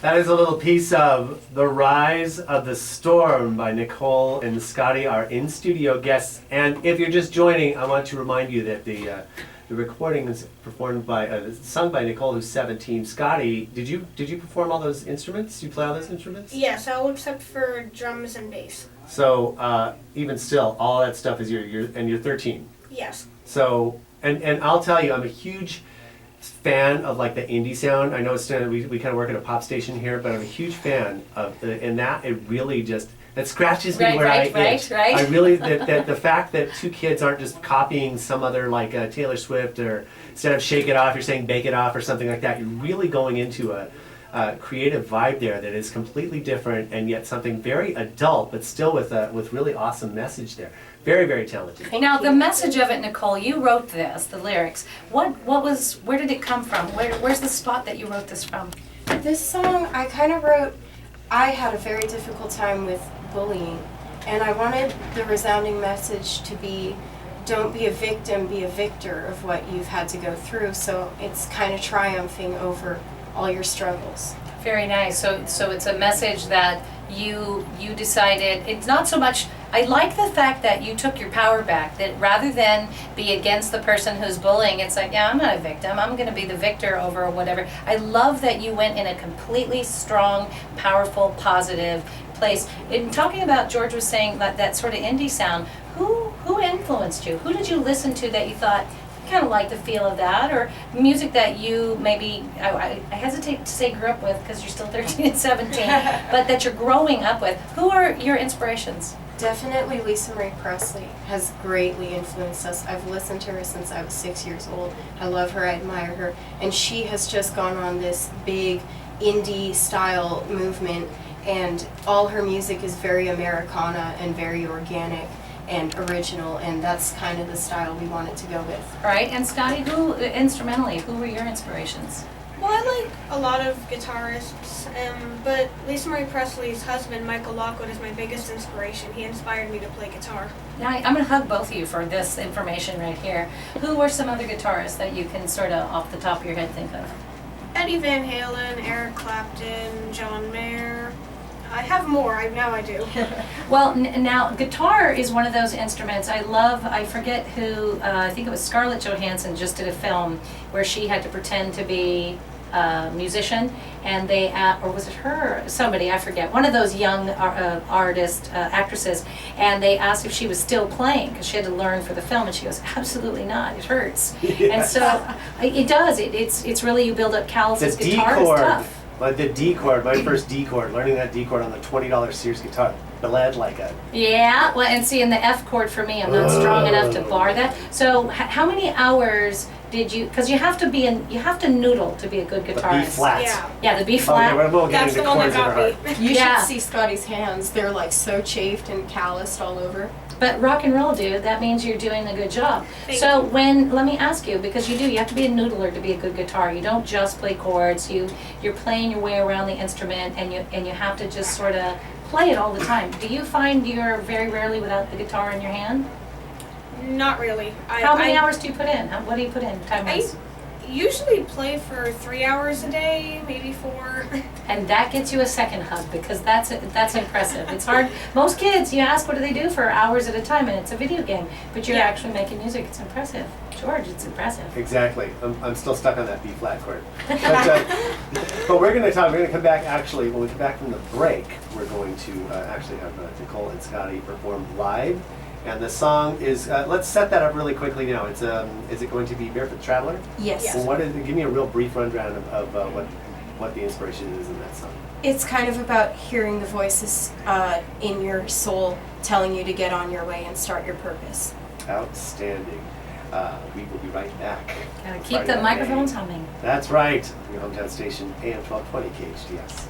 That is a little piece of The Rise of the Storm by Nicole and Scotty, our in-studio guests. And if you're just joining, I want to remind you that the recording is performed by, sung by Nicole, who's 17. Scotty, did you perform all those instruments? You play all those instruments? Yes, all except for drums and bass. So even still, all that stuff is you're 13. Yes. So, and I'll tell you, I'm a huge fan of like the indie sound. I know it's we kind of work at a pop station here, but I'm a huge fan of and that it really just that scratches me where I itch. Right. I really that the fact that two kids aren't just copying some other like Taylor Swift, or instead of Shake It Off, you're saying Bake It Off or something like that. You're really going into a creative vibe there that is completely different and yet something very adult, but still with really awesome message there. Very, very talented. Now the message of it, Nicole, you wrote this, the lyrics. Where did it come from? Where's the spot that you wrote this from? This song I kind of wrote, I had a very difficult time with bullying, and I wanted the resounding message to be, don't be a victim, be a victor of what you've had to go through. So it's kind of triumphing over all your struggles. Very nice. So it's a message that you decided, it's not so much, I like the fact that you took your power back, that rather than be against the person who's bullying, it's like, yeah, I'm not a victim, I'm going to be the victor over whatever. I love that you went in a completely strong, powerful, positive place. In talking about, George was saying that sort of indie sound, who influenced you? Who did you listen to that you thought, kind of like the feel of that, or music that you maybe, I hesitate to say grew up with because you're still 13 and 17, but that you're growing up with. Who are your inspirations? Definitely Lisa Marie Presley has greatly influenced us. I've listened to her since I was 6 years old. I love her, I admire her, and she has just gone on this big indie style movement, and all her music is very Americana and very organic and original, and that's kind of the style we wanted to go with. All right, and Scotty, who were your inspirations? Well, I like a lot of guitarists, but Lisa Marie Presley's husband, Michael Lockwood, is my biggest inspiration. He inspired me to play guitar. Now, I'm going to hug both of you for this information right here. Who are some other guitarists that you can sort of off the top of your head think of? Eddie Van Halen, Eric Clapton, John Mayer. I have more, now I do. Well, now guitar is one of those instruments I forget who, I think it was Scarlett Johansson just did a film where she had to pretend to be a musician, and they, or was it her, somebody, I forget, one of those young actresses, and they asked if she was still playing because she had to learn for the film, and she goes, absolutely not, it hurts. Yes. And so it does, it's really, you build up calluses, guitar is tough. Like the D chord, my first D chord, learning that D chord on the $20 Sears guitar, bled like a... Yeah, well, and see, in the F chord for me, I'm not strong enough to bar that. So how many hours did you, because you have to noodle to be a good guitarist. The B flat. Yeah, the B flat. Okay, we'll get That's into the one chords that that are got hard. me. You should see Scotty's hands. They're like so chafed and calloused all over. But rock and roll, dude, that means you're doing a good job. Thank So you. let me ask you, because you have to be a noodler to be a good guitar. You don't just play chords. You're playing your way around the instrument, and you have to just sort of play it all the time. Do you find you're very rarely without the guitar in your hand? Not really. How many hours do you put in? What do you put in time-wise? I usually play for 3 hours a day, maybe 4. And that gets you a second hug, because that's impressive. It's hard. Most kids, you ask what do they do for hours at a time, and it's a video game. But you're actually making music. It's impressive. George, it's impressive. Exactly. I'm still stuck on that B flat chord. But we're going to come back, actually, when we come back from the break, we're going to actually have Nicole and Scotty perform live. And the song is, let's set that up really quickly now. It's is it going to be Barefoot Traveler? Yes. Well, give me a real brief rundown of what the inspiration is in that song. It's kind of about hearing the voices in your soul telling you to get on your way and start your purpose. Outstanding. We will be right back. Gotta keep the microphones humming. That's right. Your hometown station, AM 1220 KHTS.